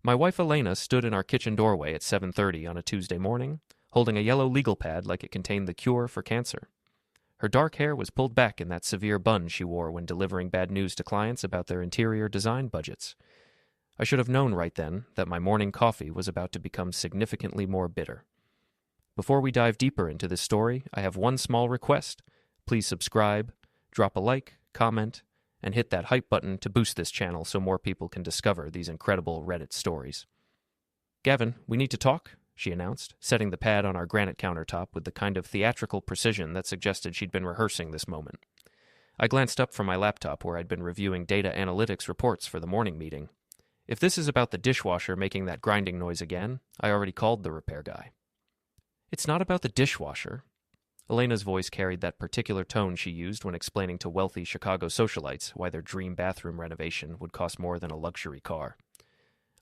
My wife Elena stood in our kitchen doorway at 7:30 on a Tuesday morning, holding a yellow legal pad like it contained the cure for cancer. Her dark hair was pulled back in that severe bun she wore when delivering bad news to clients about their interior design budgets. I should have known right then that my morning coffee was about to become significantly more bitter. Before we dive deeper into this story, I have one small request. Please subscribe, drop a like, comment, and hit that hype button to boost this channel so more people can discover these incredible Reddit stories. "Gavin, we need to talk," she announced, setting the pad on our granite countertop with the kind of theatrical precision that suggested she'd been rehearsing this moment. I glanced up from my laptop where I'd been reviewing data analytics reports for the morning meeting. If this is about the dishwasher making that grinding noise again, I already called the repair guy. "It's not about the dishwasher." Elena's voice carried that particular tone she used when explaining to wealthy Chicago socialites why their dream bathroom renovation would cost more than a luxury car.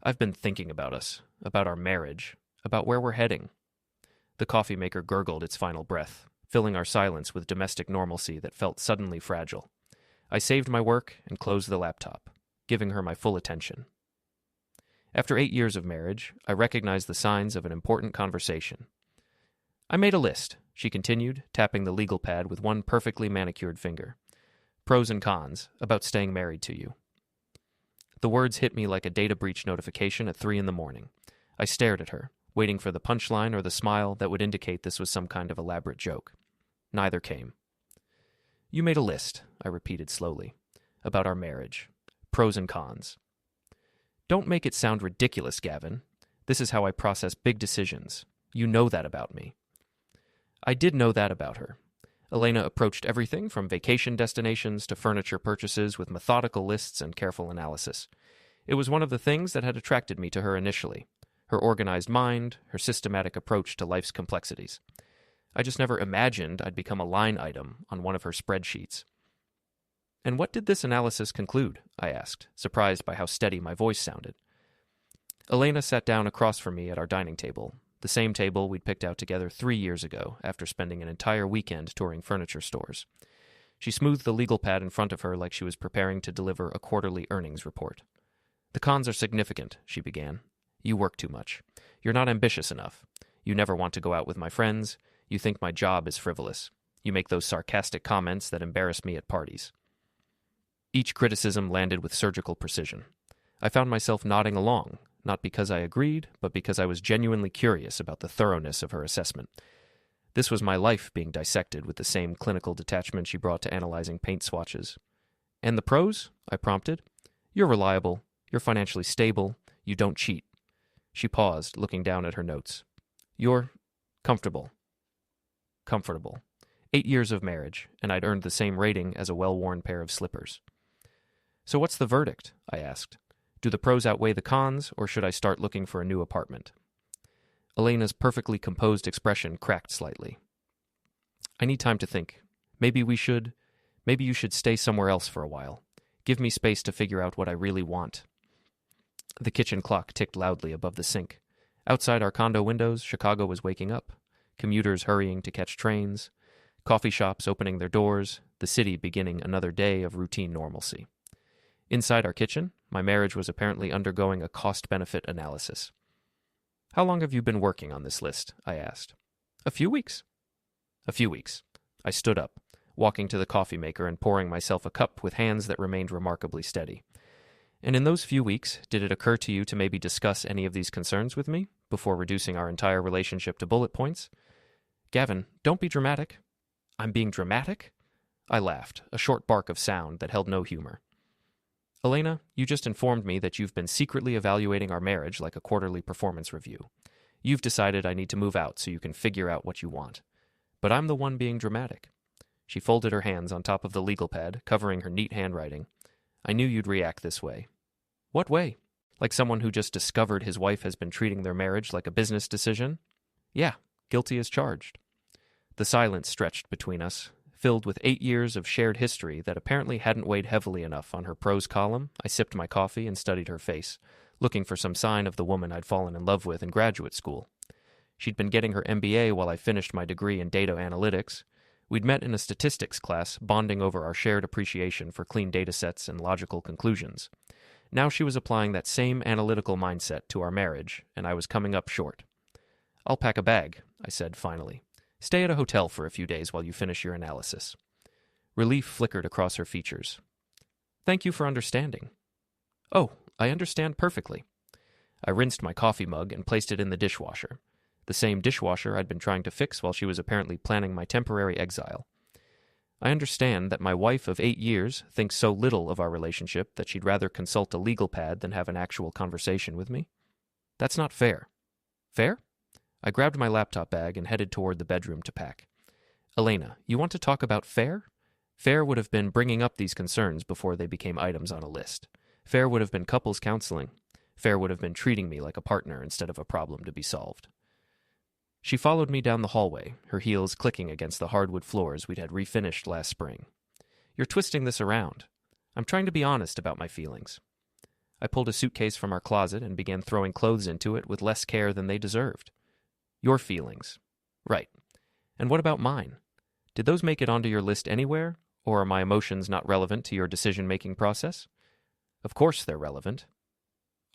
"I've been thinking about us, about our marriage, about where we're heading." The coffee maker gurgled its final breath, filling our silence with domestic normalcy that felt suddenly fragile. I saved my work and closed the laptop, giving her my full attention. After 8 years of marriage, I recognized the signs of an important conversation. "I made a list," she continued, tapping the legal pad with one perfectly manicured finger. "Pros and cons about staying married to you." The words hit me like a data breach notification at 3 a.m. I stared at her, waiting for the punchline or the smile that would indicate this was some kind of elaborate joke. Neither came. "You made a list," I repeated slowly, "about our marriage. Pros and cons." "Don't make it sound ridiculous, Gavin. This is how I process big decisions. You know that about me." I did know that about her. Elena approached everything from vacation destinations to furniture purchases with methodical lists and careful analysis. It was one of the things that had attracted me to her initially. Her organized mind, her systematic approach to life's complexities. I just never imagined I'd become a line item on one of her spreadsheets. "And what did this analysis conclude?" I asked, surprised by how steady my voice sounded. Elena sat down across from me at our dining table, the same table we'd picked out together 3 years ago after spending an entire weekend touring furniture stores. She smoothed the legal pad in front of her like she was preparing to deliver a quarterly earnings report. "The cons are significant," she began. "You work too much. You're not ambitious enough. You never want to go out with my friends. You think my job is frivolous. You make those sarcastic comments that embarrass me at parties." Each criticism landed with surgical precision. I found myself nodding along, not because I agreed, but because I was genuinely curious about the thoroughness of her assessment. This was my life being dissected with the same clinical detachment she brought to analyzing paint swatches. "And the pros?" I prompted. "You're reliable. You're financially stable. You don't cheat." She paused, looking down at her notes. "You're comfortable." Comfortable. 8 years of marriage, and I'd earned the same rating as a well-worn pair of slippers. "So what's the verdict?" I asked. "Do the pros outweigh the cons, or should I start looking for a new apartment?" Elena's perfectly composed expression cracked slightly. "I need time to think. Maybe you should stay somewhere else for a while. Give me space to figure out what I really want." The kitchen clock ticked loudly above the sink. Outside our condo windows, Chicago was waking up. Commuters hurrying to catch trains. Coffee shops opening their doors. The city beginning another day of routine normalcy. Inside our kitchen, my marriage was apparently undergoing a cost-benefit analysis. "How long have you been working on this list?" I asked. "A few weeks." "A few weeks." I stood up, walking to the coffee maker and pouring myself a cup with hands that remained remarkably steady. "And in those few weeks, did it occur to you to maybe discuss any of these concerns with me before reducing our entire relationship to bullet points?" "Gavin, don't be dramatic." "I'm being dramatic?" I laughed, a short bark of sound that held no humor. "Elena, you just informed me that you've been secretly evaluating our marriage like a quarterly performance review. You've decided I need to move out so you can figure out what you want. But I'm the one being dramatic." She folded her hands on top of the legal pad, covering her neat handwriting. "I knew you'd react this way." "What way? Like someone who just discovered his wife has been treating their marriage like a business decision?" "Yeah, guilty as charged." The silence stretched between us. Filled with 8 years of shared history that apparently hadn't weighed heavily enough on her pros column, I sipped my coffee and studied her face, looking for some sign of the woman I'd fallen in love with in graduate school. She'd been getting her MBA while I finished my degree in data analytics. We'd met in a statistics class, bonding over our shared appreciation for clean data sets and logical conclusions. Now she was applying that same analytical mindset to our marriage, and I was coming up short. "I'll pack a bag," I said finally. "Stay at a hotel for a few days while you finish your analysis." Relief flickered across her features. "Thank you for understanding." "Oh, I understand perfectly." I rinsed my coffee mug and placed it in the dishwasher, the same dishwasher I'd been trying to fix while she was apparently planning my temporary exile. "I understand that my wife of 8 years thinks so little of our relationship that she'd rather consult a legal pad than have an actual conversation with me. That's not fair." "Fair?" I grabbed my laptop bag and headed toward the bedroom to pack. "Elena, you want to talk about fair?" Fair would have been bringing up these concerns before they became items on a list. Fair would have been couples counseling. Fair would have been treating me like a partner instead of a problem to be solved. She followed me down the hallway, her heels clicking against the hardwood floors we'd had refinished last spring. "You're twisting this around. I'm trying to be honest about my feelings." I pulled a suitcase from our closet and began throwing clothes into it with less care than they deserved. "Your feelings. Right. And what about mine? Did those make it onto your list anywhere, or are my emotions not relevant to your decision-making process?" "Of course they're relevant."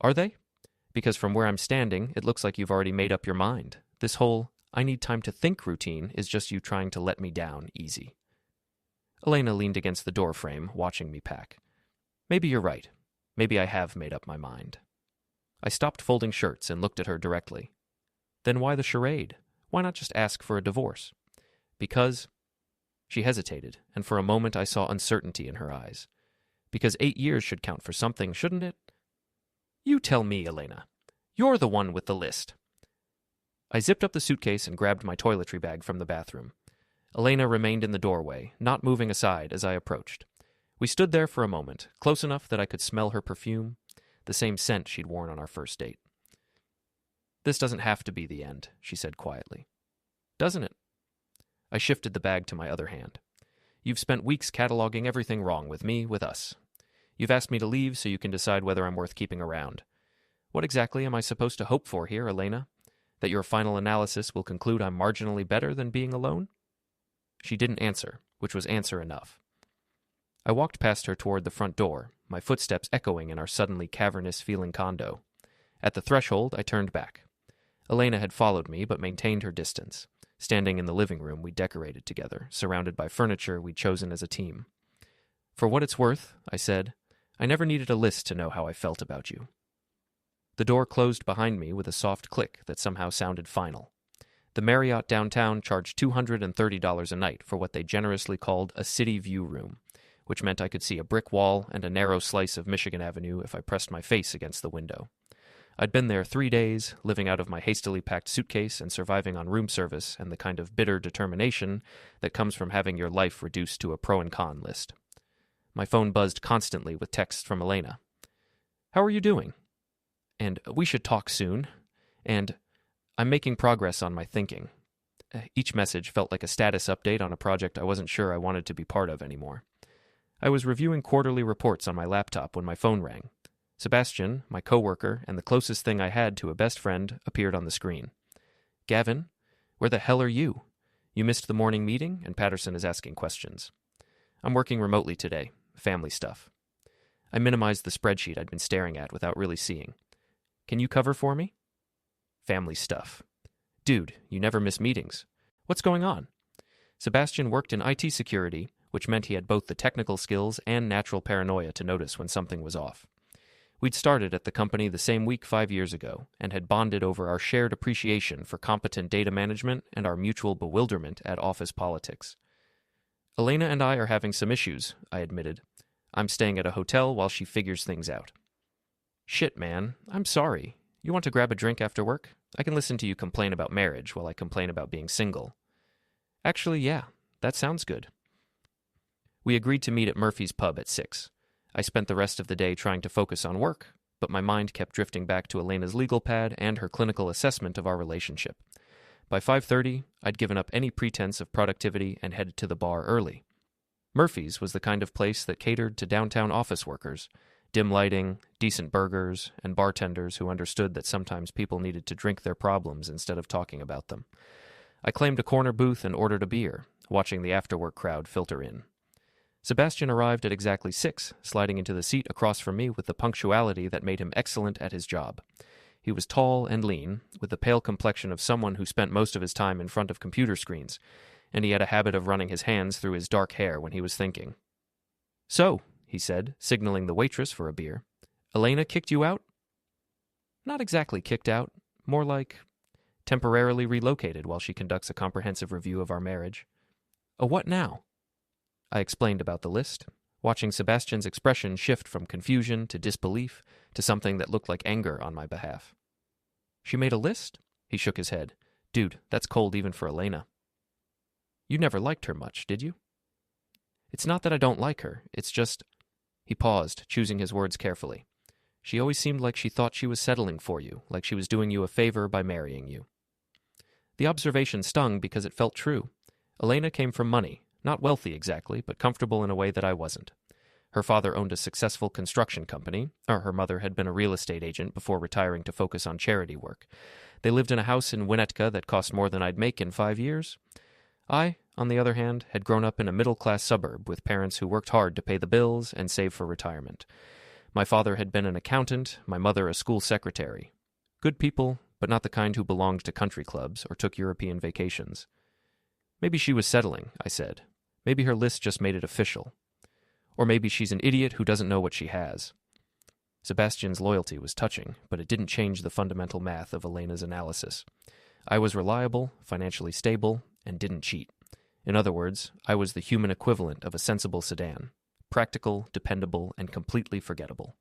"Are they? Because from where I'm standing, it looks like you've already made up your mind. This whole 'I need time to think' routine is just you trying to let me down easy." Elena leaned against the door frame, watching me pack. "Maybe you're right. Maybe I have made up my mind." I stopped folding shirts and looked at her directly. "Then why the charade? Why not just ask for a divorce?" "Because—" She hesitated, and for a moment I saw uncertainty in her eyes. "Because 8 years should count for something, shouldn't it?" "You tell me, Elena. You're the one with the list." I zipped up the suitcase and grabbed my toiletry bag from the bathroom. Elena remained in the doorway, not moving aside as I approached. We stood there for a moment, close enough that I could smell her perfume, the same scent she'd worn on our first date. "This doesn't have to be the end," she said quietly. "Doesn't it?" I shifted the bag to my other hand. "You've spent weeks cataloging everything wrong with me, with us. You've asked me to leave so you can decide whether I'm worth keeping around. What exactly am I supposed to hope for here, Elena? That your final analysis will conclude I'm marginally better than being alone?" She didn't answer, which was answer enough. I walked past her toward the front door, my footsteps echoing in our suddenly cavernous-feeling condo. At the threshold, I turned back. Elena had followed me, but maintained her distance, standing in the living room we decorated together, surrounded by furniture we'd chosen as a team. "For what it's worth," I said, "I never needed a list to know how I felt about you." The door closed behind me with a soft click that somehow sounded final. The Marriott downtown charged $230 a night for what they generously called a city view room, which meant I could see a brick wall and a narrow slice of Michigan Avenue if I pressed my face against the window. I'd been there 3 days, living out of my hastily packed suitcase and surviving on room service and the kind of bitter determination that comes from having your life reduced to a pro and con list. My phone buzzed constantly with texts from Elena. "How are you doing?" And "we should talk soon." And "I'm making progress on my thinking." Each message felt like a status update on a project I wasn't sure I wanted to be part of anymore. I was reviewing quarterly reports on my laptop when my phone rang. Sebastian, my coworker, and the closest thing I had to a best friend, appeared on the screen. "Gavin, where the hell are you? You missed the morning meeting, and Patterson is asking questions." "I'm working remotely today. Family stuff." I minimized the spreadsheet I'd been staring at without really seeing. "Can you cover for me?" "Family stuff." "Dude, you never miss meetings. What's going on?" Sebastian worked in IT security, which meant he had both the technical skills and natural paranoia to notice when something was off. We'd started at the company the same week 5 years ago, and had bonded over our shared appreciation for competent data management and our mutual bewilderment at office politics. "Elena and I are having some issues," I admitted. "I'm staying at a hotel while she figures things out." "Shit, man. I'm sorry. You want to grab a drink after work? I can listen to you complain about marriage while I complain about being single." "Actually, yeah. That sounds good." We agreed to meet at Murphy's Pub at 6. I spent the rest of the day trying to focus on work, but my mind kept drifting back to Elena's legal pad and her clinical assessment of our relationship. By 5:30, I'd given up any pretense of productivity and headed to the bar early. Murphy's was the kind of place that catered to downtown office workers. Dim lighting, decent burgers, and bartenders who understood that sometimes people needed to drink their problems instead of talking about them. I claimed a corner booth and ordered a beer, watching the after-work crowd filter in. Sebastian arrived at exactly 6, sliding into the seat across from me with the punctuality that made him excellent at his job. He was tall and lean, with the pale complexion of someone who spent most of his time in front of computer screens, and he had a habit of running his hands through his dark hair when he was thinking. "So," he said, signaling the waitress for a beer, "Elena kicked you out?" "Not exactly kicked out, more like temporarily relocated while she conducts a comprehensive review of our marriage." "A what now?" I explained about the list, watching Sebastian's expression shift from confusion to disbelief to something that looked like anger on my behalf. "She made a list?" He shook his head. "Dude, that's cold even for Elena." "You never liked her much, did you?" "It's not that I don't like her, it's just—" He paused, choosing his words carefully. "She always seemed like she thought she was settling for you, like she was doing you a favor by marrying you." The observation stung because it felt true. Elena came from money, not wealthy exactly, but comfortable in a way that I wasn't. Her father owned a successful construction company, or her mother had been a real estate agent before retiring to focus on charity work. They lived in a house in Winnetka that cost more than I'd make in 5 years. I, on the other hand, had grown up in a middle-class suburb with parents who worked hard to pay the bills and save for retirement. My father had been an accountant, my mother a school secretary. Good people, but not the kind who belonged to country clubs or took European vacations. "Maybe she was settling," I said. "Maybe her list just made it official. Or maybe she's an idiot who doesn't know what she has." Sebastian's loyalty was touching, but it didn't change the fundamental math of Elena's analysis. I was reliable, financially stable, and didn't cheat. In other words, I was the human equivalent of a sensible sedan. Practical, dependable, and completely forgettable.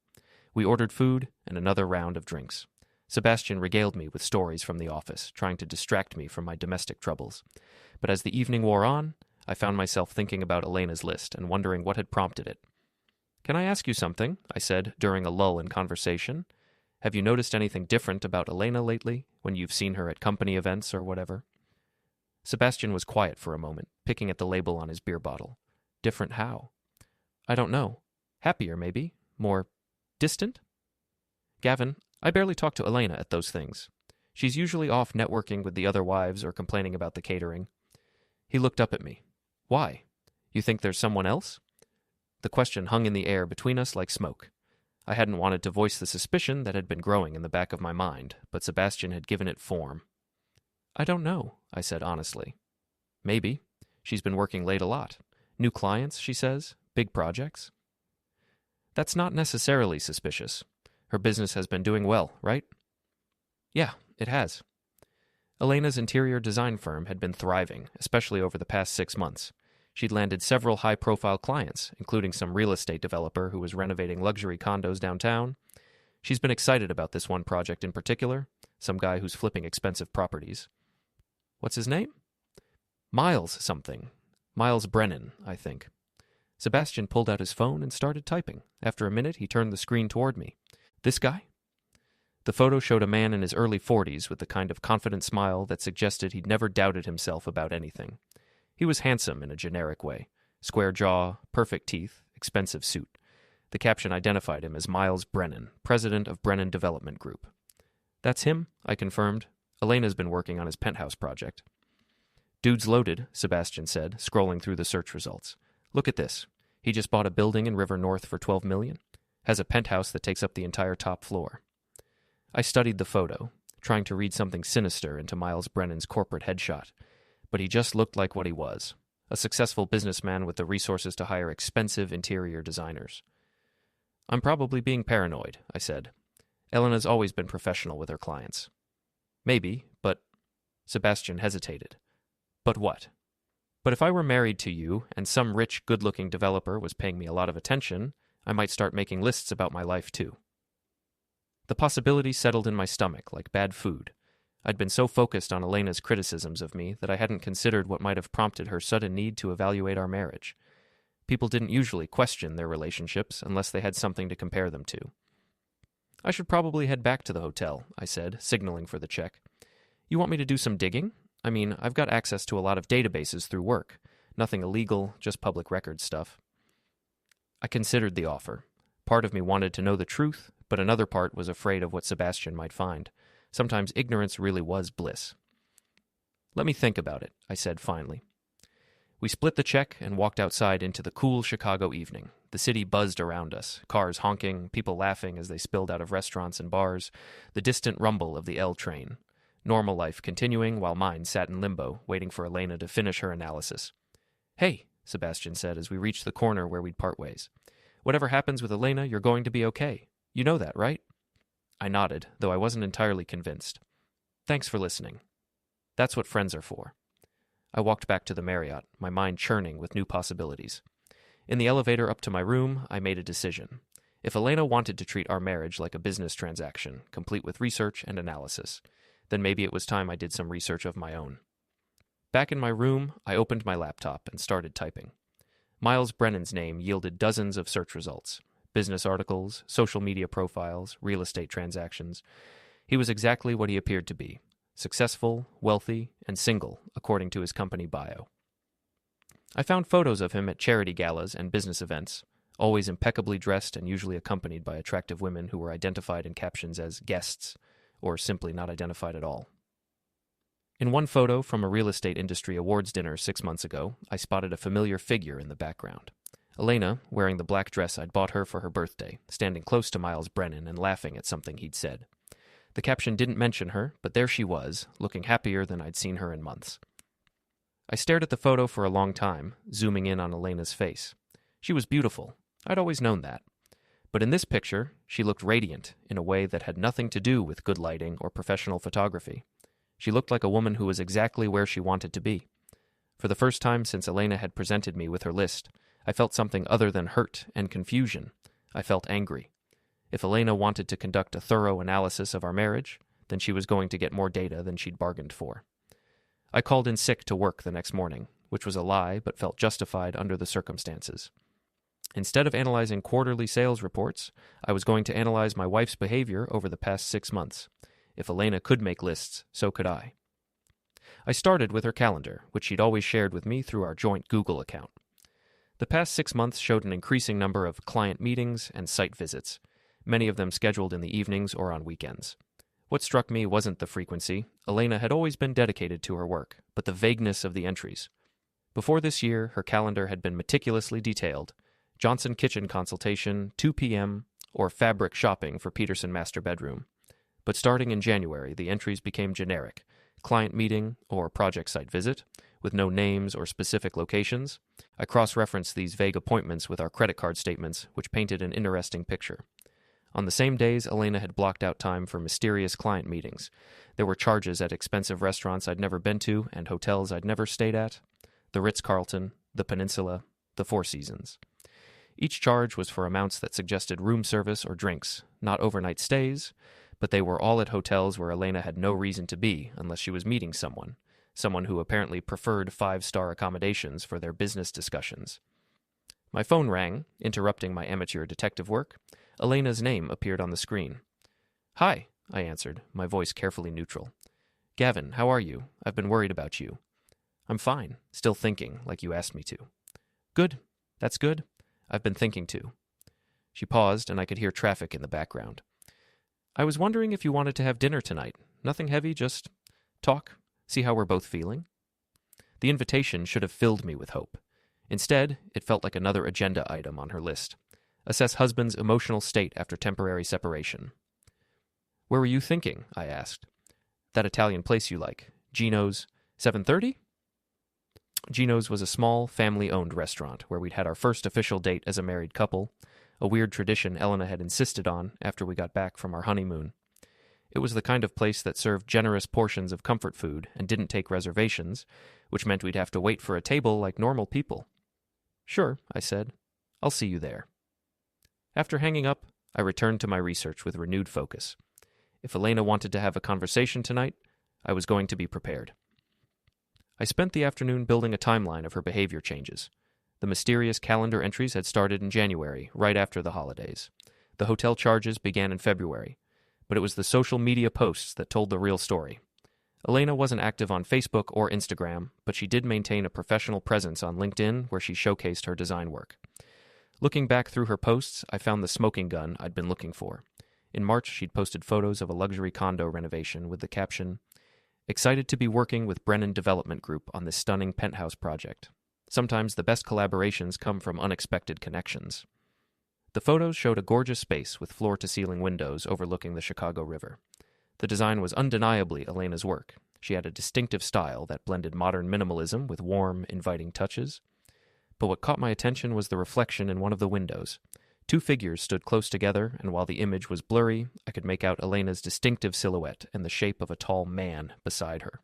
We ordered food and another round of drinks. Sebastian regaled me with stories from the office, trying to distract me from my domestic troubles. But as the evening wore on, I found myself thinking about Elena's list and wondering what had prompted it. "Can I ask you something?" I said during a lull in conversation. "Have you noticed anything different about Elena lately, when you've seen her at company events or whatever?" Sebastian was quiet for a moment, picking at the label on his beer bottle. "Different how?" "I don't know. Happier, maybe. More distant?" "Gavin, I barely talk to Elena at those things. She's usually off networking with the other wives or complaining about the catering." He looked up at me. "Why? You think there's someone else?" The question hung in the air between us like smoke. I hadn't wanted to voice the suspicion that had been growing in the back of my mind, but Sebastian had given it form. "I don't know," I said honestly. "Maybe. She's been working late a lot. New clients, she says. Big projects." "That's not necessarily suspicious. Her business has been doing well, right?" "Yeah, it has." Elena's interior design firm had been thriving, especially over the past 6 months. She'd landed several high-profile clients, including some real estate developer who was renovating luxury condos downtown. She's been excited about this one project in particular, some guy who's flipping expensive properties. "What's his name?" "Miles something. Miles Brennan, I think." Sebastian pulled out his phone and started typing. After a minute, he turned the screen toward me. "This guy?" The photo showed a man in his early 40s with the kind of confident smile that suggested he'd never doubted himself about anything. He was handsome in a generic way. Square jaw, perfect teeth, expensive suit. The caption identified him as Miles Brennan, president of Brennan Development Group. "That's him," I confirmed. "Elena's been working on his penthouse project." "Dude's loaded," Sebastian said, scrolling through the search results. "Look at this. He just bought a building in River North for $12 million. Has a penthouse that takes up the entire top floor." I studied the photo, trying to read something sinister into Miles Brennan's corporate headshot, but he just looked like what he was, a successful businessman with the resources to hire expensive interior designers. "I'm probably being paranoid," I said. "Elena's always been professional with her clients." "Maybe, but—" Sebastian hesitated. "But what?" "But if I were married to you and some rich, good-looking developer was paying me a lot of attention, I might start making lists about my life too." The possibility settled in my stomach like bad food. I'd been so focused on Elena's criticisms of me that I hadn't considered what might have prompted her sudden need to evaluate our marriage. People didn't usually question their relationships unless they had something to compare them to. "I should probably head back to the hotel," I said, signaling for the check. "You want me to do some digging? I mean, I've got access to a lot of databases through work. Nothing illegal, just public record stuff." I considered the offer. Part of me wanted to know the truth, but another part was afraid of what Sebastian might find. Sometimes ignorance really was bliss. "Let me think about it," I said finally. We split the check and walked outside into the cool Chicago evening. The city buzzed around us, cars honking, people laughing as they spilled out of restaurants and bars, the distant rumble of the L train. Normal life continuing while mine sat in limbo, waiting for Elena to finish her analysis. "Hey," Sebastian said as we reached the corner where we'd part ways. "Whatever happens with Elena, you're going to be okay. You know that, right?" I nodded, though I wasn't entirely convinced. "Thanks for listening. That's what friends are for." I walked back to the Marriott, my mind churning with new possibilities. In the elevator up to my room, I made a decision. If Elena wanted to treat our marriage like a business transaction, complete with research and analysis, then maybe it was time I did some research of my own. Back in my room, I opened my laptop and started typing. Miles Brennan's name yielded dozens of search results. Business articles, social media profiles, real estate transactions. He was exactly what he appeared to be. Successful, wealthy, and single, according to his company bio. I found photos of him at charity galas and business events, always impeccably dressed and usually accompanied by attractive women who were identified in captions as guests, or simply not identified at all. In one photo from a real estate industry awards dinner 6 months ago, I spotted a familiar figure in the background. Elena, wearing the black dress I'd bought her for her birthday, standing close to Miles Brennan and laughing at something he'd said. The caption didn't mention her, but there she was, looking happier than I'd seen her in months. I stared at the photo for a long time, zooming in on Elena's face. She was beautiful. I'd always known that. But in this picture, she looked radiant in a way that had nothing to do with good lighting or professional photography. She looked like a woman who was exactly where she wanted to be. For the first time since Elena had presented me with her list, I felt something other than hurt and confusion. I felt angry. If Elena wanted to conduct a thorough analysis of our marriage, then she was going to get more data than she'd bargained for. I called in sick to work the next morning, which was a lie but felt justified under the circumstances. Instead of analyzing quarterly sales reports, I was going to analyze my wife's behavior over the past 6 months. If Elena could make lists, so could I. I started with her calendar, which she'd always shared with me through our joint Google account. The past 6 months showed an increasing number of client meetings and site visits, many of them scheduled in the evenings or on weekends. What struck me wasn't the frequency. Elena had always been dedicated to her work, but the vagueness of the entries. Before this year, her calendar had been meticulously detailed. Johnson kitchen consultation, 2 p.m., or fabric shopping for Peterson master bedroom. But starting in January, the entries became generic. Client meeting or project site visit, with no names or specific locations. I cross-referenced these vague appointments with our credit card statements, which painted an interesting picture. On the same days, Elena had blocked out time for mysterious client meetings. There were charges at expensive restaurants I'd never been to and hotels I'd never stayed at. The Ritz-Carlton, the Peninsula, the Four Seasons. Each charge was for amounts that suggested room service or drinks, not overnight stays, but they were all at hotels where Elena had no reason to be unless she was meeting someone who apparently preferred 5-star accommodations for their business discussions. My phone rang, interrupting my amateur detective work. Elena's name appeared on the screen. "Hi," I answered, my voice carefully neutral. "Gavin, how are you? I've been worried about you." "I'm fine, still thinking, like you asked me to." "Good. That's good. I've been thinking too." She paused, and I could hear traffic in the background. "I was wondering if you wanted to have dinner tonight. Nothing heavy, just talk, see how we're both feeling." The invitation should have filled me with hope. Instead, it felt like another agenda item on her list. Assess husband's emotional state after temporary separation. "Where were you thinking?" I asked. "That Italian place you like. Gino's 7:30? Gino's was a small, family-owned restaurant where we'd had our first official date as a married couple, a weird tradition Elena had insisted on after we got back from our honeymoon. It was the kind of place that served generous portions of comfort food and didn't take reservations, which meant we'd have to wait for a table like normal people. "Sure," I said. "I'll see you there." After hanging up, I returned to my research with renewed focus. If Elena wanted to have a conversation tonight, I was going to be prepared. I spent the afternoon building a timeline of her behavior changes. The mysterious calendar entries had started in January, right after the holidays. The hotel charges began in February, but it was the social media posts that told the real story. Elena wasn't active on Facebook or Instagram, but she did maintain a professional presence on LinkedIn where she showcased her design work. Looking back through her posts, I found the smoking gun I'd been looking for. In March, she'd posted photos of a luxury condo renovation with the caption, "Excited to be working with Brennan Development Group on this stunning penthouse project." Sometimes the best collaborations come from unexpected connections. The photos showed a gorgeous space with floor-to-ceiling windows overlooking the Chicago River. The design was undeniably Elena's work. She had a distinctive style that blended modern minimalism with warm, inviting touches. But what caught my attention was the reflection in one of the windows. Two figures stood close together, and while the image was blurry, I could make out Elena's distinctive silhouette and the shape of a tall man beside her.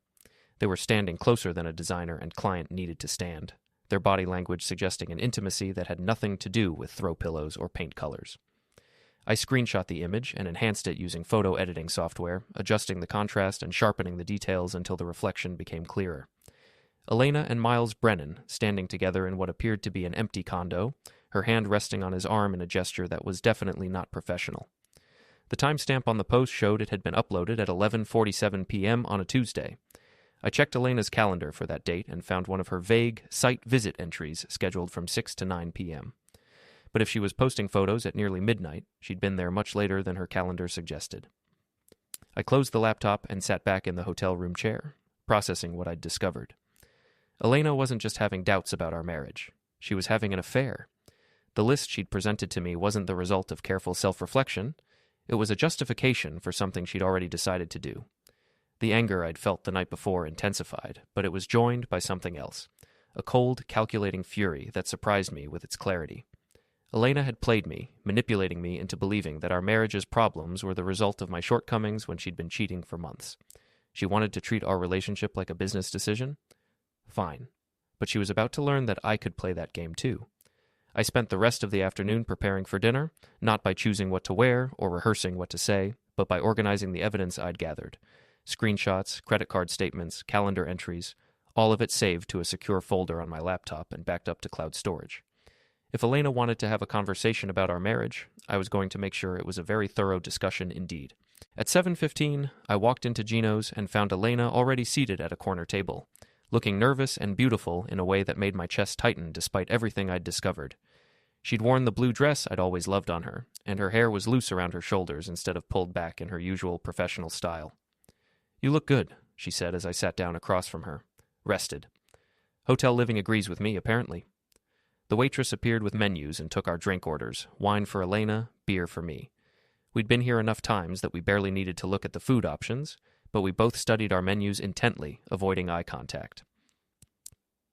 They were standing closer than a designer and client needed to stand, their body language suggesting an intimacy that had nothing to do with throw pillows or paint colors. I screenshot the image and enhanced it using photo editing software, adjusting the contrast and sharpening the details until the reflection became clearer. Elena and Miles Brennan, standing together in what appeared to be an empty condo, her hand resting on his arm in a gesture that was definitely not professional. The timestamp on the post showed it had been uploaded at 11:47 p.m. on a Tuesday. I checked Elena's calendar for that date and found one of her vague site visit entries scheduled from 6 to 9 p.m. But if she was posting photos at nearly midnight, she'd been there much later than her calendar suggested. I closed the laptop and sat back in the hotel room chair, processing what I'd discovered. Elena wasn't just having doubts about our marriage. She was having an affair. The list she'd presented to me wasn't the result of careful self-reflection. It was a justification for something she'd already decided to do. The anger I'd felt the night before intensified, but it was joined by something else, a cold, calculating fury that surprised me with its clarity. Elena had played me, manipulating me into believing that our marriage's problems were the result of my shortcomings when she'd been cheating for months. She wanted to treat our relationship like a business decision? Fine. But she was about to learn that I could play that game too. I spent the rest of the afternoon preparing for dinner, not by choosing what to wear or rehearsing what to say, but by organizing the evidence I'd gathered. Screenshots, credit card statements, calendar entries, all of it saved to a secure folder on my laptop and backed up to cloud storage. If Elena wanted to have a conversation about our marriage, I was going to make sure it was a very thorough discussion indeed. At 7:15, I walked into Gino's and found Elena already seated at a corner table, looking nervous and beautiful in a way that made my chest tighten despite everything I'd discovered. She'd worn the blue dress I'd always loved on her, and her hair was loose around her shoulders instead of pulled back in her usual professional style. "You look good," she said as I sat down across from her. Rested. Hotel living agrees with me, apparently. The waitress appeared with menus and took our drink orders, wine for Elena, beer for me. We'd been here enough times that we barely needed to look at the food options, but we both studied our menus intently, avoiding eye contact.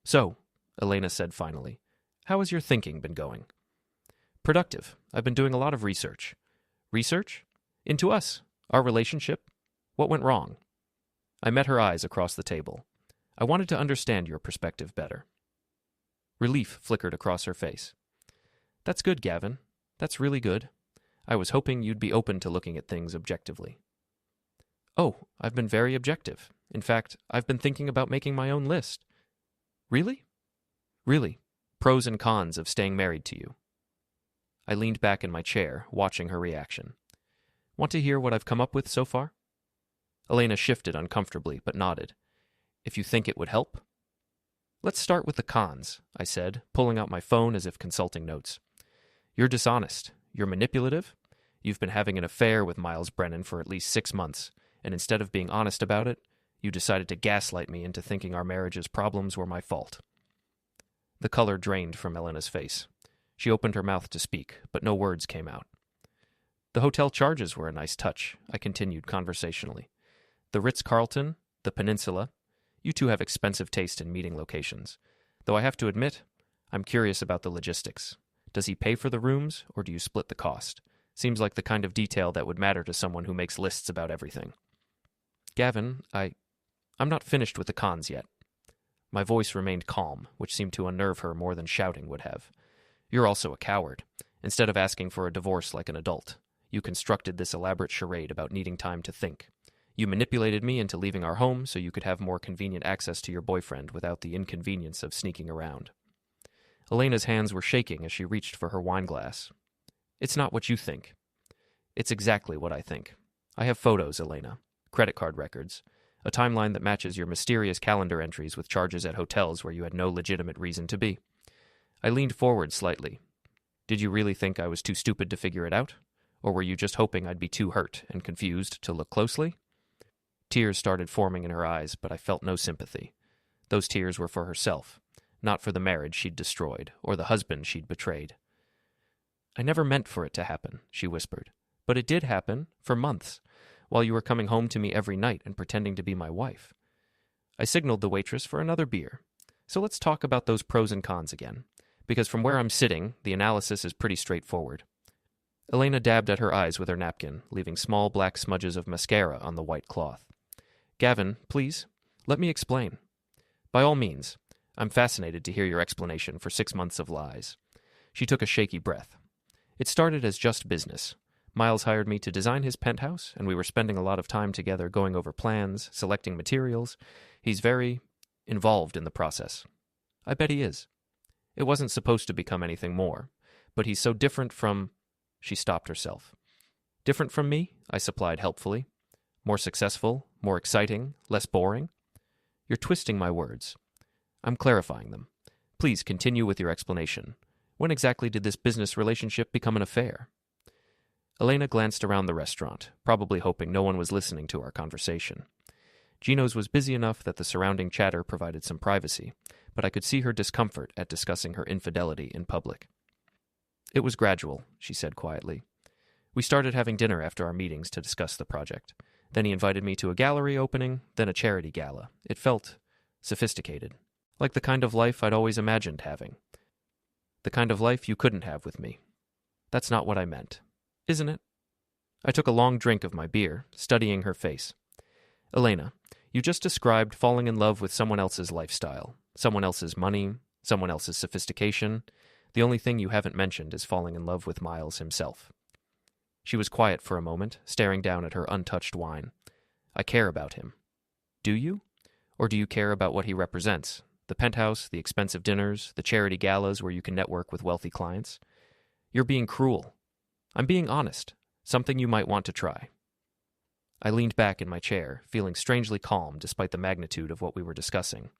"So," Elena said finally, "how has your thinking been going?" "Productive. I've been doing a lot of research." "Research? Into us, our relationship? What went wrong?" I met her eyes across the table. "I wanted to understand your perspective better." Relief flickered across her face. "That's good, Gavin. That's really good. I was hoping you'd be open to looking at things objectively." "Oh, I've been very objective. In fact, I've been thinking about making my own list." "Really?" "Really. Pros and cons of staying married to you." I leaned back in my chair, watching her reaction. "Want to hear what I've come up with so far?" Elena shifted uncomfortably, but nodded. "If you think it would help?" "Let's start with the cons," I said, pulling out my phone as if consulting notes. "You're dishonest. You're manipulative. You've been having an affair with Miles Brennan for at least 6 months, and instead of being honest about it, you decided to gaslight me into thinking our marriage's problems were my fault." The color drained from Elena's face. She opened her mouth to speak, but no words came out. "The hotel charges were a nice touch," I continued conversationally. "The Ritz-Carlton, the Peninsula. You two have expensive taste in meeting locations. Though I have to admit, I'm curious about the logistics. Does he pay for the rooms, or do you split the cost? Seems like the kind of detail that would matter to someone who makes lists about everything." "Gavin, I'm not finished with the cons yet." My voice remained calm, which seemed to unnerve her more than shouting would have. "You're also a coward. Instead of asking for a divorce like an adult, you constructed this elaborate charade about needing time to think. You manipulated me into leaving our home so you could have more convenient access to your boyfriend without the inconvenience of sneaking around." Elena's hands were shaking as she reached for her wine glass. "It's not what you think. It's exactly what I think. I have photos, Elena, credit card records, a timeline that matches your mysterious calendar entries with charges at hotels where you had no legitimate reason to be." I leaned forward slightly. "Did you really think I was too stupid to figure it out? Or were you just hoping I'd be too hurt and confused to look closely?" Tears started forming in her eyes, but I felt no sympathy. Those tears were for herself. not for the marriage she'd destroyed or the husband she'd betrayed. "I never meant for it to happen," she whispered. "But it did happen, for months, while you were coming home to me every night and pretending to be my wife." I signaled the waitress for another beer. "So let's talk about those pros and cons again, because from where I'm sitting, the analysis is pretty straightforward." Elena dabbed at her eyes with her napkin, leaving small black smudges of mascara on the white cloth. "Gavin, please, let me explain." "By all means. I'm fascinated to hear your explanation for 6 months of lies." She took a shaky breath. "It started as just business. Miles hired me to design his penthouse, and we were spending a lot of time together going over plans, selecting materials. He's very involved in the process. I bet he is. It wasn't supposed to become anything more, but he's so different from—" She stopped herself. "Different from me?" I supplied helpfully. "More successful, more exciting, less boring?" "You're twisting my words. I'm clarifying them. Please continue with your explanation. When exactly did this business relationship become an affair?" Elena glanced around the restaurant, probably hoping no one was listening to our conversation. Gino's was busy enough that the surrounding chatter provided some privacy, but I could see her discomfort at discussing her infidelity in public. "It was gradual," she said quietly. "We started having dinner after our meetings to discuss the project. Then he invited me to a gallery opening, then a charity gala. It felt sophisticated, like the kind of life I'd always imagined having. The kind of life you couldn't have with me. That's not what I meant. Isn't it?" I took a long drink of my beer, studying her face. "Elena, you just described falling in love with someone else's lifestyle, someone else's money, someone else's sophistication. The only thing you haven't mentioned is falling in love with Miles himself." She was quiet for a moment, staring down at her untouched wine. "I care about him." "Do you? Or do you care about what he represents? The penthouse, the expensive dinners, the charity galas where you can network with wealthy clients? You're being cruel. I'm being honest, something you might want to try." I leaned back in my chair, feeling strangely calm despite the magnitude of what we were discussing.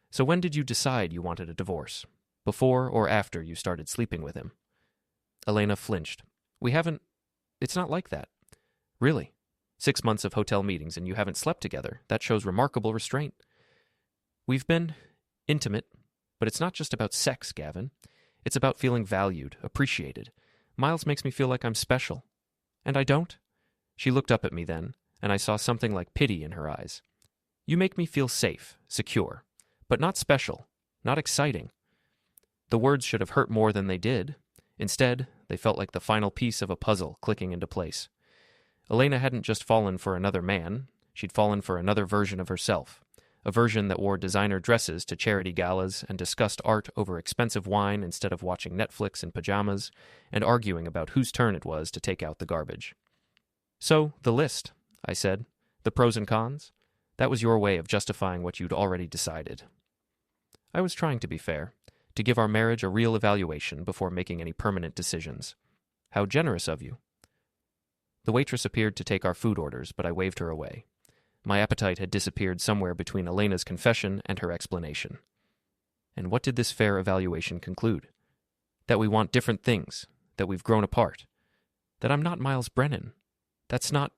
"So when did you decide you wanted a divorce? Before or after you started sleeping with him?" Elena flinched. "We haven't... It's not like that." "Really? 6 months of hotel meetings and you haven't slept together. That shows remarkable restraint." "We've been intimate, but it's not just about sex, Gavin. It's about feeling valued, appreciated. Miles makes me feel like I'm special. And I don't?" She looked up at me then, and I saw something like pity in her eyes. "You make me feel safe, secure, but not special, not exciting." The words should have hurt more than they did. Instead, they felt like the final piece of a puzzle clicking into place. Elena hadn't just fallen for another man, she'd fallen for another version of herself, a version that wore designer dresses to charity galas and discussed art over expensive wine instead of watching Netflix in pajamas and arguing about whose turn it was to take out the garbage. "So, the list," I said, "the pros and cons? That was your way of justifying what you'd already decided." I was trying to be fair, to give our marriage a real evaluation before making any permanent decisions. "How generous of you." The waitress appeared to take our food orders, but I waved her away. My appetite had disappeared somewhere between Elena's confession and her explanation. And what did this fair evaluation conclude? That we want different things, that we've grown apart, that I'm not Miles Brennan. That's not...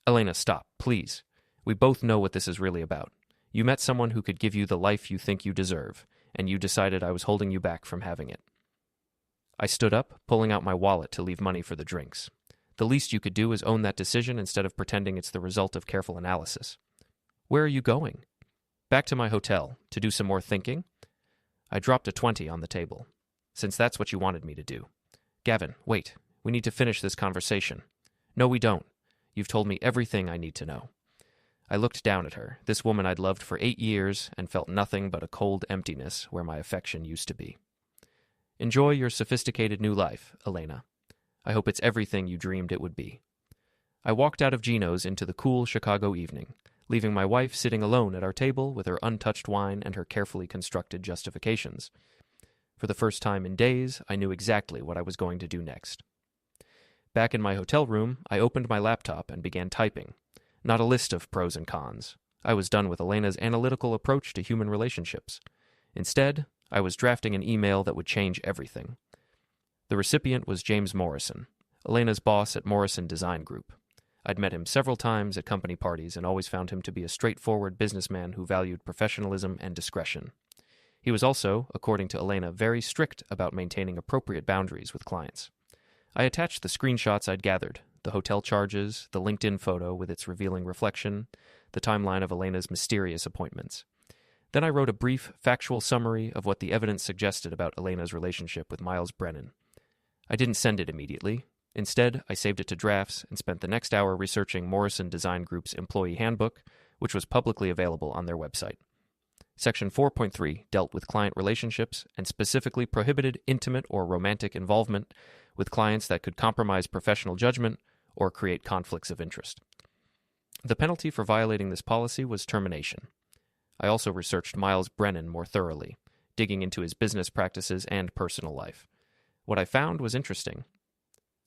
Elena, stop, please. We both know what this is really about. You met someone who could give you the life you think you deserve, and you decided I was holding you back from having it. I stood up, pulling out my wallet to leave money for the drinks. The least you could do is own that decision instead of pretending it's the result of careful analysis. "Where are you going?" "Back to my hotel, to do some more thinking." I dropped a 20 on the table. "Since that's what you wanted me to do." "Gavin, wait. We need to finish this conversation." "No, we don't. You've told me everything I need to know." I looked down at her, this woman I'd loved for 8 years, and felt nothing but a cold emptiness where my affection used to be. "Enjoy your sophisticated new life, Elena. I hope it's everything you dreamed it would be." I walked out of Gino's into the cool Chicago evening, leaving my wife sitting alone at our table with her untouched wine and her carefully constructed justifications. For the first time in days, I knew exactly what I was going to do next. Back in my hotel room, I opened my laptop and began typing. Not a list of pros and cons. I was done with Elena's analytical approach to human relationships. Instead, I was drafting an email that would change everything. The recipient was James Morrison, Elena's boss at Morrison Design Group. I'd met him several times at company parties and always found him to be a straightforward businessman who valued professionalism and discretion. He was also, according to Elena, very strict about maintaining appropriate boundaries with clients. I attached the screenshots I'd gathered, the hotel charges, the LinkedIn photo with its revealing reflection, the timeline of Elena's mysterious appointments. Then I wrote a brief, factual summary of what the evidence suggested about Elena's relationship with Miles Brennan. I didn't send it immediately. Instead, I saved it to drafts and spent the next hour researching Morrison Design Group's employee handbook, which was publicly available on their website. Section 4.3 dealt with client relationships and specifically prohibited intimate or romantic involvement with clients that could compromise professional judgment or create conflicts of interest. The penalty for violating this policy was termination. I also researched Miles Brennan more thoroughly, digging into his business practices and personal life. What I found was interesting.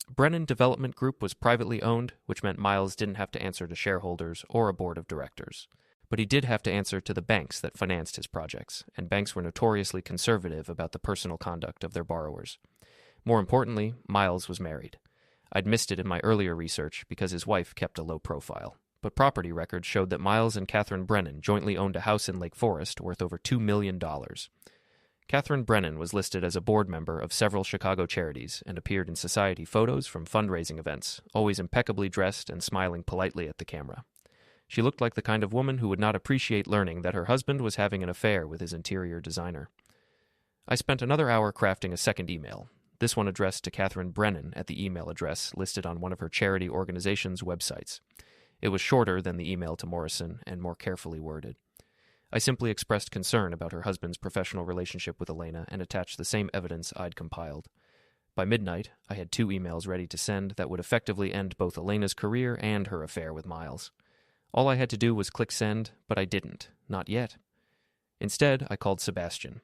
Brennan Development Group was privately owned, which meant Miles didn't have to answer to shareholders or a board of directors. But he did have to answer to the banks that financed his projects, and banks were notoriously conservative about the personal conduct of their borrowers. More importantly, Miles was married. I'd missed it in my earlier research because his wife kept a low profile. But property records showed that Miles and Catherine Brennan jointly owned a house in Lake Forest worth over $2 million. Catherine Brennan was listed as a board member of several Chicago charities and appeared in society photos from fundraising events, always impeccably dressed and smiling politely at the camera. She looked like the kind of woman who would not appreciate learning that her husband was having an affair with his interior designer. I spent another hour crafting a second email, this one addressed to Catherine Brennan at the email address listed on one of her charity organization's websites. It was shorter than the email to Morrison and more carefully worded. I simply expressed concern about her husband's professional relationship with Elena and attached the same evidence I'd compiled. By midnight, I had 2 emails ready to send that would effectively end both Elena's career and her affair with Miles. All I had to do was click send, but I didn't. Not yet. Instead, I called Sebastian.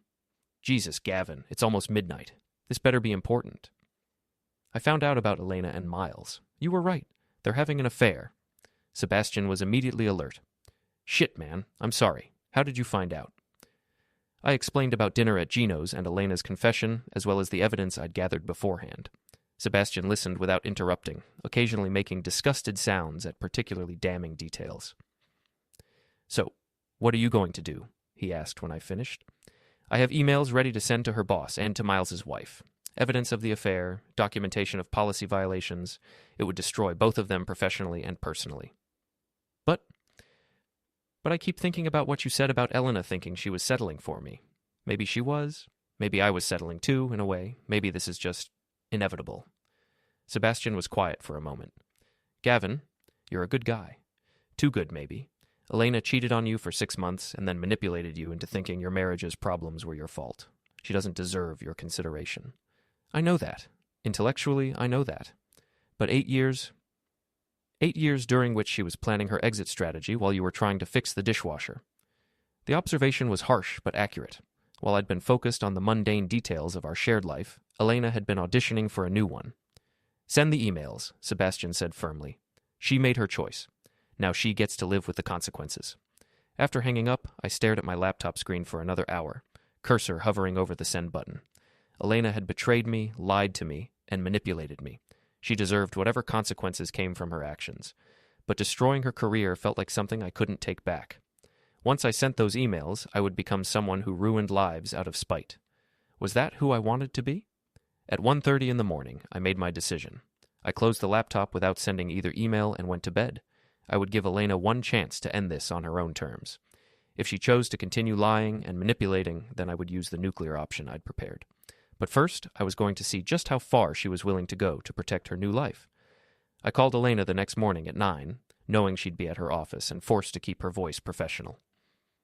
Jesus, Gavin, it's almost midnight. This better be important. I found out about Elena and Miles. You were right. They're having an affair. Sebastian was immediately alert. Shit, man. I'm sorry. How did you find out? I explained about dinner at Gino's and Elena's confession, as well as the evidence I'd gathered beforehand. Sebastian listened without interrupting, occasionally making disgusted sounds at particularly damning details. So, what are you going to do? He asked when I finished. I have emails ready to send to her boss and to Miles's wife. Evidence of the affair, documentation of policy violations. It would destroy both of them professionally and personally. But I keep thinking about what you said about Elena thinking she was settling for me. Maybe she was. Maybe I was settling too, in a way. Maybe this is just inevitable. Sebastian was quiet for a moment. Gavin, you're a good guy. Too good, maybe. Elena cheated on you for 6 months and then manipulated you into thinking your marriage's problems were your fault. She doesn't deserve your consideration. I know that. Intellectually, I know that. But 8 years during which she was planning her exit strategy while you were trying to fix the dishwasher. The observation was harsh but accurate. While I'd been focused on the mundane details of our shared life, Elena had been auditioning for a new one. Send the emails, Sebastian said firmly. She made her choice. Now she gets to live with the consequences. After hanging up, I stared at my laptop screen for another hour, cursor hovering over the send button. Elena had betrayed me, lied to me, and manipulated me. She deserved whatever consequences came from her actions. But destroying her career felt like something I couldn't take back. Once I sent those emails, I would become someone who ruined lives out of spite. Was that who I wanted to be? At 1:30 in the morning, I made my decision. I closed the laptop without sending either email and went to bed. I would give Elena one chance to end this on her own terms. If she chose to continue lying and manipulating, then I would use the nuclear option I'd prepared. But first, I was going to see just how far she was willing to go to protect her new life. I called Elena the next morning at 9, knowing she'd be at her office and forced to keep her voice professional.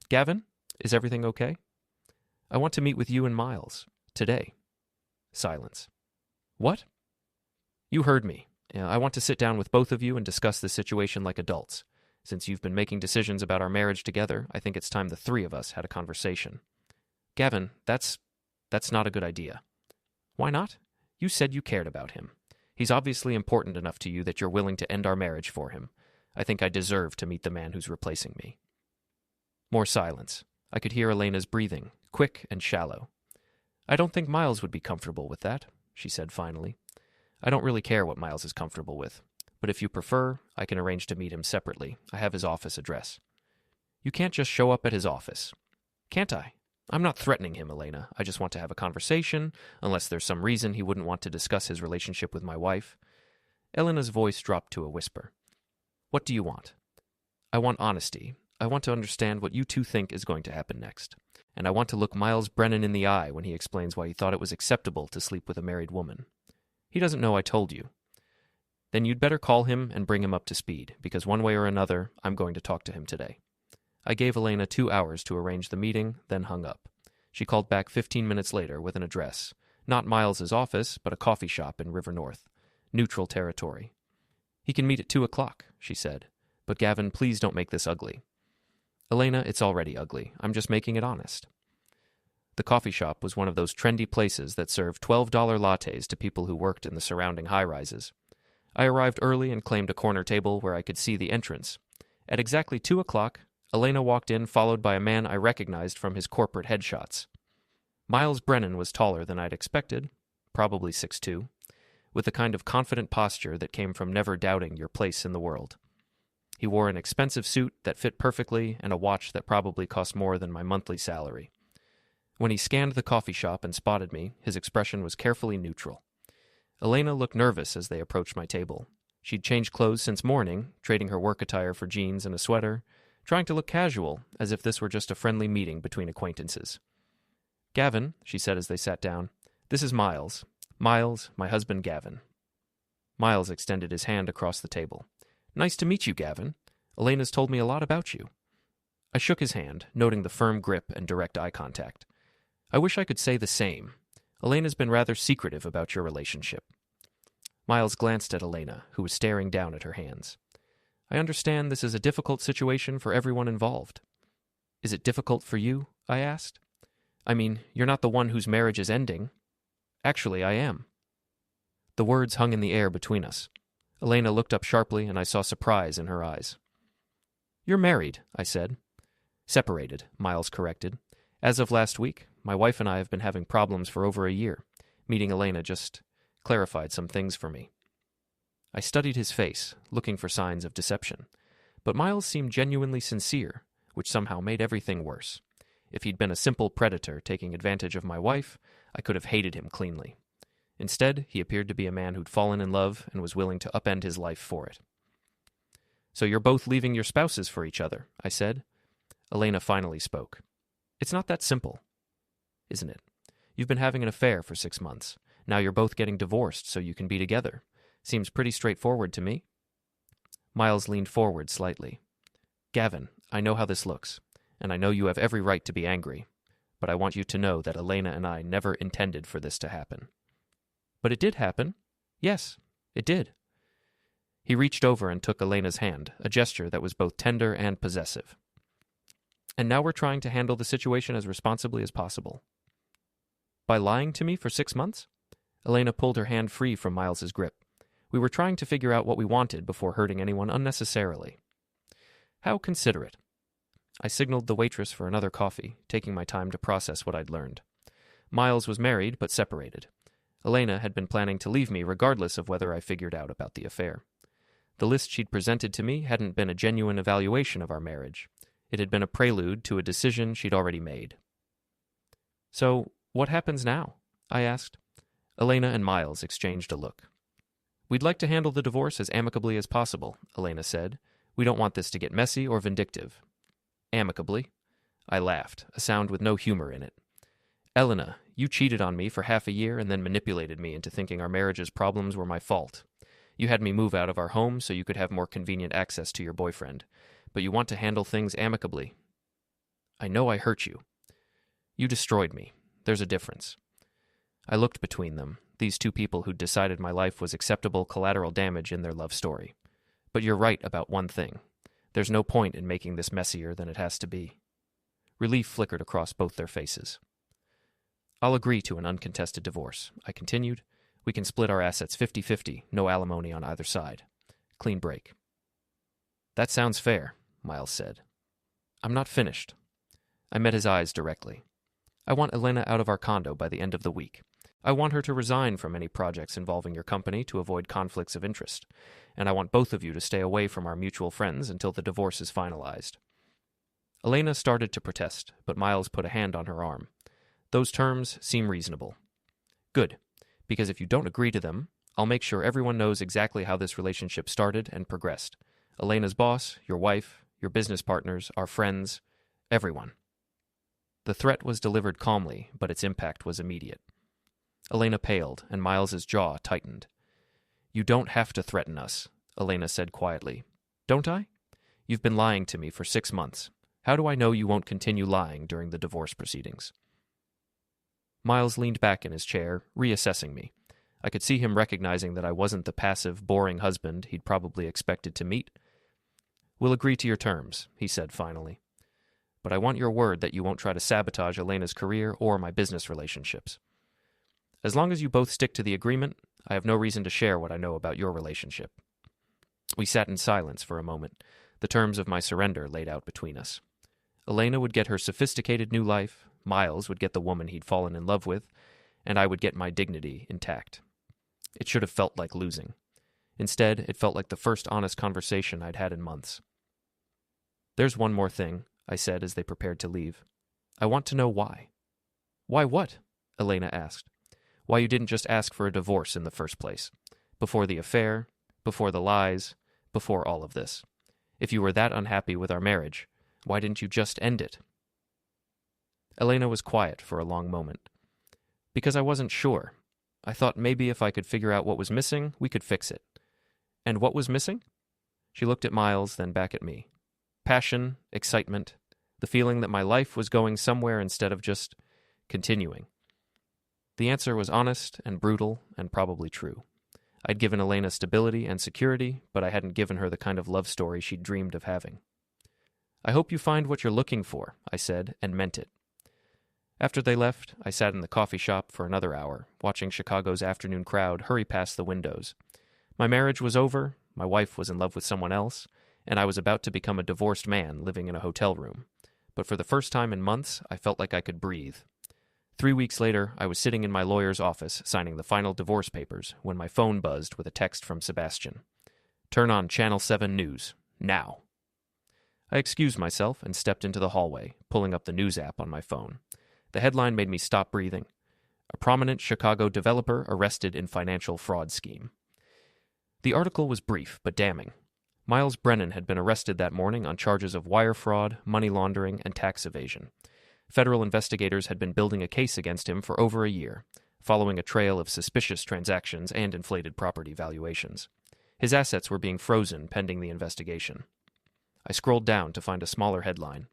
Gavin, is everything okay? I want to meet with you and Miles. Today. Silence. What? You heard me. I want to sit down with both of you and discuss this situation like adults. Since you've been making decisions about our marriage together, I think it's time the 3 of us had a conversation. Gavin, that's not a good idea. Why not? You said you cared about him. He's obviously important enough to you that you're willing to end our marriage for him. I think I deserve to meet the man who's replacing me. More silence. I could hear Elena's breathing, quick and shallow. I don't think Miles would be comfortable with that, she said finally. I don't really care what Miles is comfortable with, but if you prefer, I can arrange to meet him separately. I have his office address. You can't just show up at his office. Can't I? I'm not threatening him, Elena. I just want to have a conversation, unless there's some reason he wouldn't want to discuss his relationship with my wife. Elena's voice dropped to a whisper. What do you want? I want honesty. I want to understand what you two think is going to happen next. And I want to look Miles Brennan in the eye when he explains why he thought it was acceptable to sleep with a married woman. He doesn't know I told you. Then you'd better call him and bring him up to speed, because one way or another, I'm going to talk to him today. I gave Elena 2 hours to arrange the meeting, then hung up. She called back 15 minutes later with an address. Not Miles's office, but a coffee shop in River North. Neutral territory. He can meet at 2 o'clock, she said. But Gavin, please don't make this ugly. Elena, it's already ugly. I'm just making it honest. The coffee shop was one of those trendy places that served $12 lattes to people who worked in the surrounding high-rises. I arrived early and claimed a corner table where I could see the entrance. At exactly 2 o'clock, Elena walked in, followed by a man I recognized from his corporate headshots. Miles Brennan was taller than I'd expected, probably 6'2", with the kind of confident posture that came from never doubting your place in the world. He wore an expensive suit that fit perfectly and a watch that probably cost more than my monthly salary. When he scanned the coffee shop and spotted me, his expression was carefully neutral. Elena looked nervous as they approached my table. She'd changed clothes since morning, trading her work attire for jeans and a sweater, trying to look casual, as if this were just a friendly meeting between acquaintances. Gavin, she said as they sat down, this is Miles. Miles, my husband Gavin. Miles extended his hand across the table. Nice to meet you, Gavin. Elena's told me a lot about you. I shook his hand, noting the firm grip and direct eye contact. I wish I could say the same. Elena's been rather secretive about your relationship. Miles glanced at Elena, who was staring down at her hands. I understand this is a difficult situation for everyone involved. Is it difficult for you? I asked. I mean, you're not the one whose marriage is ending. Actually, I am. The words hung in the air between us. Elena looked up sharply, and I saw surprise in her eyes. You're married, I said. Separated, Miles corrected. As of last week, my wife and I have been having problems for over a year. Meeting Elena just clarified some things for me. I studied his face, looking for signs of deception. But Miles seemed genuinely sincere, which somehow made everything worse. If he'd been a simple predator taking advantage of my wife, I could have hated him cleanly. Instead, he appeared to be a man who'd fallen in love and was willing to upend his life for it. So you're both leaving your spouses for each other, I said. Elena finally spoke. It's not that simple, isn't it? You've been having an affair for 6 months. Now you're both getting divorced so you can be together. Seems pretty straightforward to me. Miles leaned forward slightly. Gavin, I know how this looks, and I know you have every right to be angry, but I want you to know that Elena and I never intended for this to happen. But it did happen. Yes, it did. He reached over and took Elena's hand, a gesture that was both tender and possessive. And now we're trying to handle the situation as responsibly as possible. By lying to me for 6 months? Elena pulled her hand free from Miles's grip. We were trying to figure out what we wanted before hurting anyone unnecessarily. How considerate. I signaled the waitress for another coffee, taking my time to process what I'd learned. Miles was married but separated. Elena had been planning to leave me regardless of whether I figured out about the affair. The list she'd presented to me hadn't been a genuine evaluation of our marriage. It had been a prelude to a decision she'd already made. So, what happens now? I asked. Elena and Miles exchanged a look. We'd like to handle the divorce as amicably as possible, Elena said. We don't want this to get messy or vindictive. Amicably? I laughed, a sound with no humor in it. Elena, you cheated on me for half a year and then manipulated me into thinking our marriage's problems were my fault. You had me move out of our home so you could have more convenient access to your boyfriend. But you want to handle things amicably. I know I hurt you. You destroyed me. There's a difference. I looked between them, these two people who'd decided my life was acceptable collateral damage in their love story. But you're right about one thing. There's no point in making this messier than it has to be. Relief flickered across both their faces. I'll agree to an uncontested divorce, I continued. We can split our assets 50-50, no alimony on either side. Clean break. That sounds fair, Miles said. I'm not finished. I met his eyes directly. I want Elena out of our condo by the end of the week. I want her to resign from any projects involving your company to avoid conflicts of interest, and I want both of you to stay away from our mutual friends until the divorce is finalized. Elena started to protest, but Miles put a hand on her arm. Those terms seem reasonable. Good, because if you don't agree to them, I'll make sure everyone knows exactly how this relationship started and progressed. Elena's boss, your wife, your business partners, our friends, everyone. The threat was delivered calmly, but its impact was immediate. Elena paled, and Miles's jaw tightened. You don't have to threaten us, Elena said quietly. Don't I? You've been lying to me for 6 months. How do I know you won't continue lying during the divorce proceedings? Miles leaned back in his chair, reassessing me. I could see him recognizing that I wasn't the passive, boring husband he'd probably expected to meet. We'll agree to your terms, he said finally. But I want your word that you won't try to sabotage Elena's career or my business relationships. As long as you both stick to the agreement, I have no reason to share what I know about your relationship. We sat in silence for a moment, the terms of my surrender laid out between us. Elena would get her sophisticated new life, Miles would get the woman he'd fallen in love with, and I would get my dignity intact. It should have felt like losing. Instead, it felt like the first honest conversation I'd had in months. There's one more thing, I said as they prepared to leave. I want to know why. Why what? Elena asked. Why you didn't just ask for a divorce in the first place. Before the affair, before the lies, before all of this. If you were that unhappy with our marriage, why didn't you just end it? Elena was quiet for a long moment. Because I wasn't sure. I thought maybe if I could figure out what was missing, we could fix it. And what was missing? She looked at Miles, then back at me. Passion, excitement, the feeling that my life was going somewhere instead of just continuing. The answer was honest and brutal and probably true. I'd given Elena stability and security, but I hadn't given her the kind of love story she'd dreamed of having. I hope you find what you're looking for, I said, and meant it. After they left, I sat in the coffee shop for another hour, watching Chicago's afternoon crowd hurry past the windows. My marriage was over, my wife was in love with someone else, and I was about to become a divorced man living in a hotel room. But for the first time in months, I felt like I could breathe. 3 weeks later, I was sitting in my lawyer's office signing the final divorce papers when my phone buzzed with a text from Sebastian. Turn on Channel 7 News, now. I excused myself and stepped into the hallway, pulling up the news app on my phone. The headline made me stop breathing. A prominent Chicago developer arrested in financial fraud scheme. The article was brief but damning. Miles Brennan had been arrested that morning on charges of wire fraud, money laundering, and tax evasion. Federal investigators had been building a case against him for over a year, following a trail of suspicious transactions and inflated property valuations. His assets were being frozen pending the investigation. I scrolled down to find a smaller headline.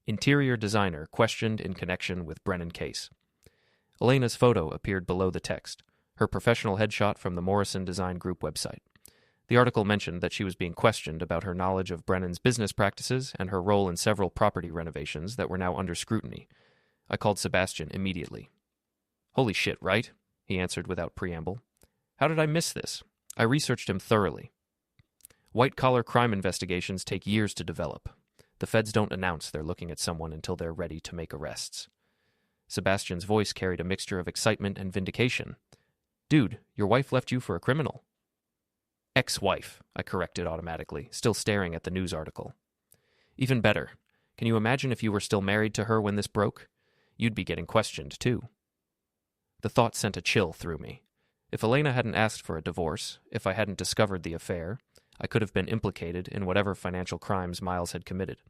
Interior designer questioned in connection with Brennan case. Elena's photo appeared below the text, her professional headshot from the Morrison Design Group website. The article mentioned that she was being questioned about her knowledge of Brennan's business practices and her role in several property renovations that were now under scrutiny. I called Sebastian immediately. Holy shit, right? He answered without preamble. How did I miss this? I researched him thoroughly. White-collar crime investigations take years to develop. The feds don't announce they're looking at someone until they're ready to make arrests. Sebastian's voice carried a mixture of excitement and vindication. Dude, your wife left you for a criminal. Ex-wife, I corrected automatically, still staring at the news article. Even better. Can you imagine if you were still married to her when this broke? You'd be getting questioned, too. The thought sent a chill through me. If Elena hadn't asked for a divorce, if I hadn't discovered the affair, I could have been implicated in whatever financial crimes Miles had committed.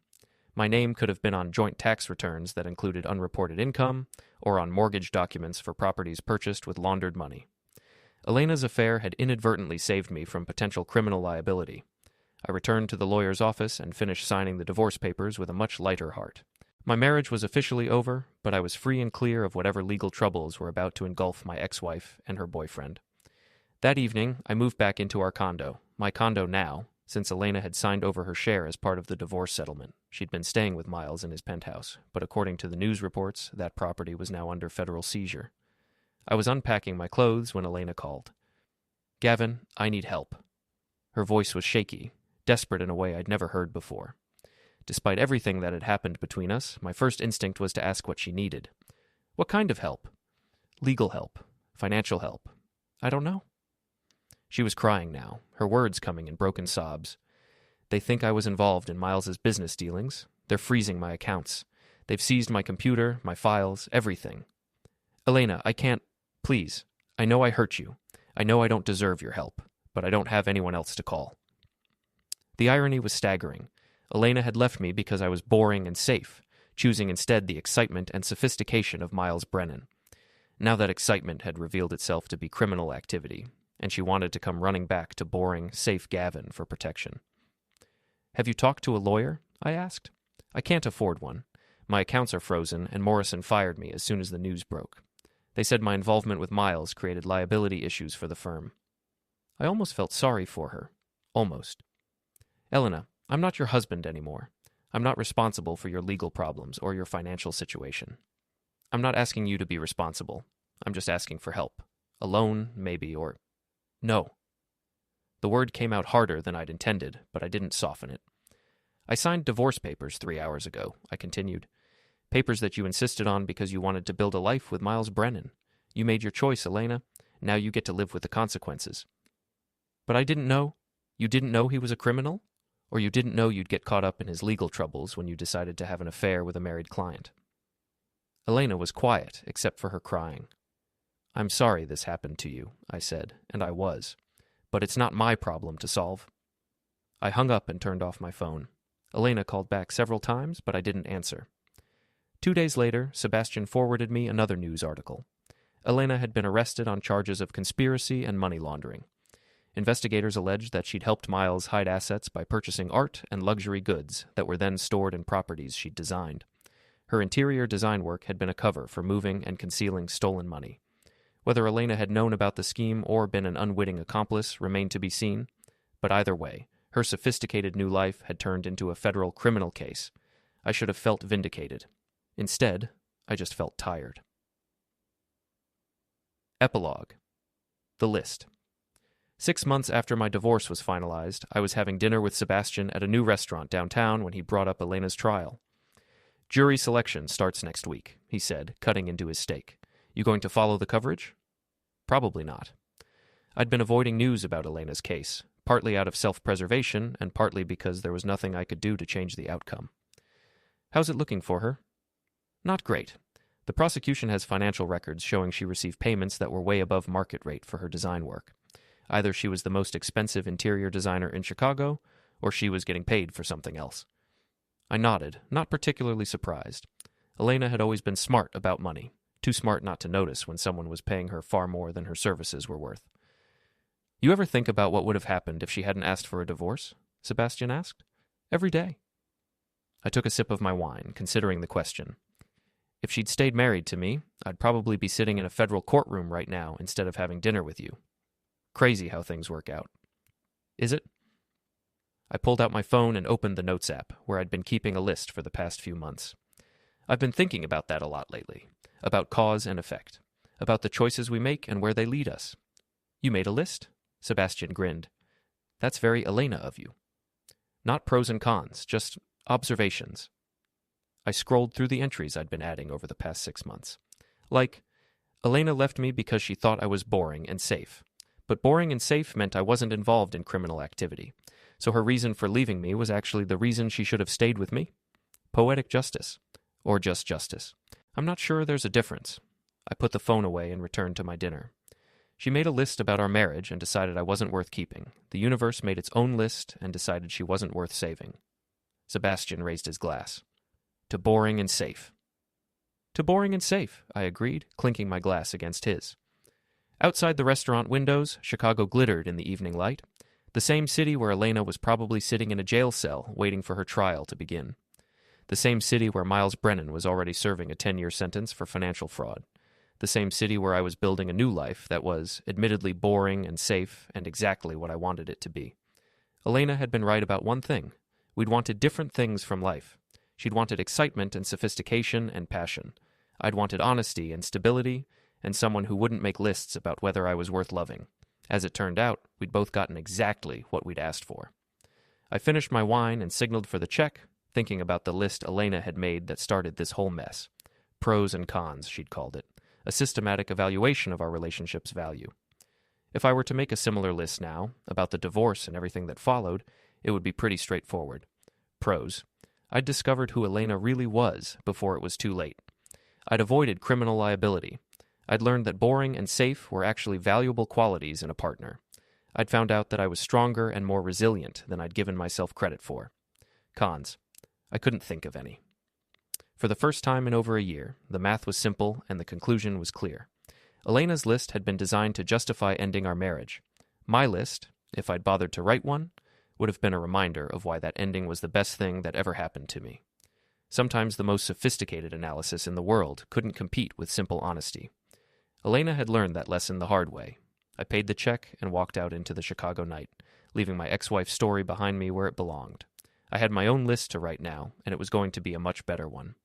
My name could have been on joint tax returns that included unreported income, or on mortgage documents for properties purchased with laundered money. Elena's affair had inadvertently saved me from potential criminal liability. I returned to the lawyer's office and finished signing the divorce papers with a much lighter heart. My marriage was officially over, but I was free and clear of whatever legal troubles were about to engulf my ex-wife and her boyfriend. That evening, I moved back into our condo, my condo now, since Elena had signed over her share as part of the divorce settlement. She'd been staying with Miles in his penthouse, but according to the news reports, that property was now under federal seizure. I was unpacking my clothes when Elena called. Gavin, I need help. Her voice was shaky, desperate in a way I'd never heard before. Despite everything that had happened between us, my first instinct was to ask what she needed. What kind of help? Legal help? Financial help? I don't know. She was crying now, her words coming in broken sobs. They think I was involved in Miles's business dealings. They're freezing my accounts. They've seized my computer, my files, everything. Elena, I can't. Please. I know I hurt you. I know I don't deserve your help, but I don't have anyone else to call. The irony was staggering. Elena had left me because I was boring and safe, choosing instead the excitement and sophistication of Miles Brennan. Now that excitement had revealed itself to be criminal activity, and she wanted to come running back to boring, safe Gavin for protection. Have you talked to a lawyer? I asked. I can't afford one. My accounts are frozen, and Morrison fired me as soon as the news broke. They said my involvement with Miles created liability issues for the firm. I almost felt sorry for her. Almost. Elena, I'm not your husband anymore. I'm not responsible for your legal problems or your financial situation. I'm not asking you to be responsible. I'm just asking for help. A loan, maybe, or... No. The word came out harder than I'd intended, but I didn't soften it. I signed divorce papers 3 hours ago, I continued. Papers that you insisted on because you wanted to build a life with Miles Brennan. You made your choice, Elena. Now you get to live with the consequences. But I didn't know. You didn't know he was a criminal? Or you didn't know you'd get caught up in his legal troubles when you decided to have an affair with a married client? Elena was quiet, except for her crying. I'm sorry this happened to you, I said, and I was. But it's not my problem to solve. I hung up and turned off my phone. Elena called back several times, but I didn't answer. 2 days later, Sebastian forwarded me another news article. Elena had been arrested on charges of conspiracy and money laundering. Investigators alleged that she'd helped Miles hide assets by purchasing art and luxury goods that were then stored in properties she'd designed. Her interior design work had been a cover for moving and concealing stolen money. Whether Elena had known about the scheme or been an unwitting accomplice remained to be seen, but either way, her sophisticated new life had turned into a federal criminal case. I should have felt vindicated. Instead, I just felt tired. Epilogue. The list. 6 months after my divorce was finalized, I was having dinner with Sebastian at a new restaurant downtown when he brought up Elena's trial. Jury selection starts next week, he said, cutting into his steak. You going to follow the coverage? Probably not. I'd been avoiding news about Elena's case, partly out of self-preservation and partly because there was nothing I could do to change the outcome. How's it looking for her? Not great. The prosecution has financial records showing she received payments that were way above market rate for her design work. Either she was the most expensive interior designer in Chicago, or she was getting paid for something else. I nodded, not particularly surprised. Elena had always been smart about money, too smart not to notice when someone was paying her far more than her services were worth. You ever think about what would have happened if she hadn't asked for a divorce? Sebastian asked. Every day. I took a sip of my wine, considering the question. If she'd stayed married to me, I'd probably be sitting in a federal courtroom right now instead of having dinner with you. Crazy how things work out. Is it? I pulled out my phone and opened the Notes app, where I'd been keeping a list for the past few months. I've been thinking about that a lot lately, about cause and effect, about the choices we make and where they lead us. You made a list? Sebastian grinned. That's very Elena of you. Not pros and cons, just observations. I scrolled through the entries I'd been adding over the past 6 months. Like, Elena left me because she thought I was boring and safe. But boring and safe meant I wasn't involved in criminal activity. So her reason for leaving me was actually the reason she should have stayed with me. Poetic justice. Or just justice. I'm not sure there's a difference. I put the phone away and returned to my dinner. She made a list about our marriage and decided I wasn't worth keeping. The universe made its own list and decided she wasn't worth saving. Sebastian raised his glass. To boring and safe. To boring and safe, I agreed, clinking my glass against his. Outside the restaurant windows, Chicago glittered in the evening light, the same city where Elena was probably sitting in a jail cell waiting for her trial to begin. The same city where Miles Brennan was already serving a 10-year sentence for financial fraud. The same city where I was building a new life that was, admittedly boring and safe and exactly what I wanted it to be. Elena had been right about one thing. We'd wanted different things from life. She'd wanted excitement and sophistication and passion. I'd wanted honesty and stability, and someone who wouldn't make lists about whether I was worth loving. As it turned out, we'd both gotten exactly what we'd asked for. I finished my wine and signaled for the check, thinking about the list Elena had made that started this whole mess. Pros and cons, she'd called it. A systematic evaluation of our relationship's value. If I were to make a similar list now, about the divorce and everything that followed, it would be pretty straightforward. Pros. I'd discovered who Elena really was before it was too late. I'd avoided criminal liability. I'd learned that boring and safe were actually valuable qualities in a partner. I'd found out that I was stronger and more resilient than I'd given myself credit for. Cons. I couldn't think of any. For the first time in over a year, the math was simple and the conclusion was clear. Elena's list had been designed to justify ending our marriage. My list, if I'd bothered to write one, would have been a reminder of why that ending was the best thing that ever happened to me. Sometimes the most sophisticated analysis in the world couldn't compete with simple honesty. Elena had learned that lesson the hard way. I paid the check and walked out into the Chicago night, leaving my ex-wife's story behind me where it belonged. I had my own list to write now, and it was going to be a much better one.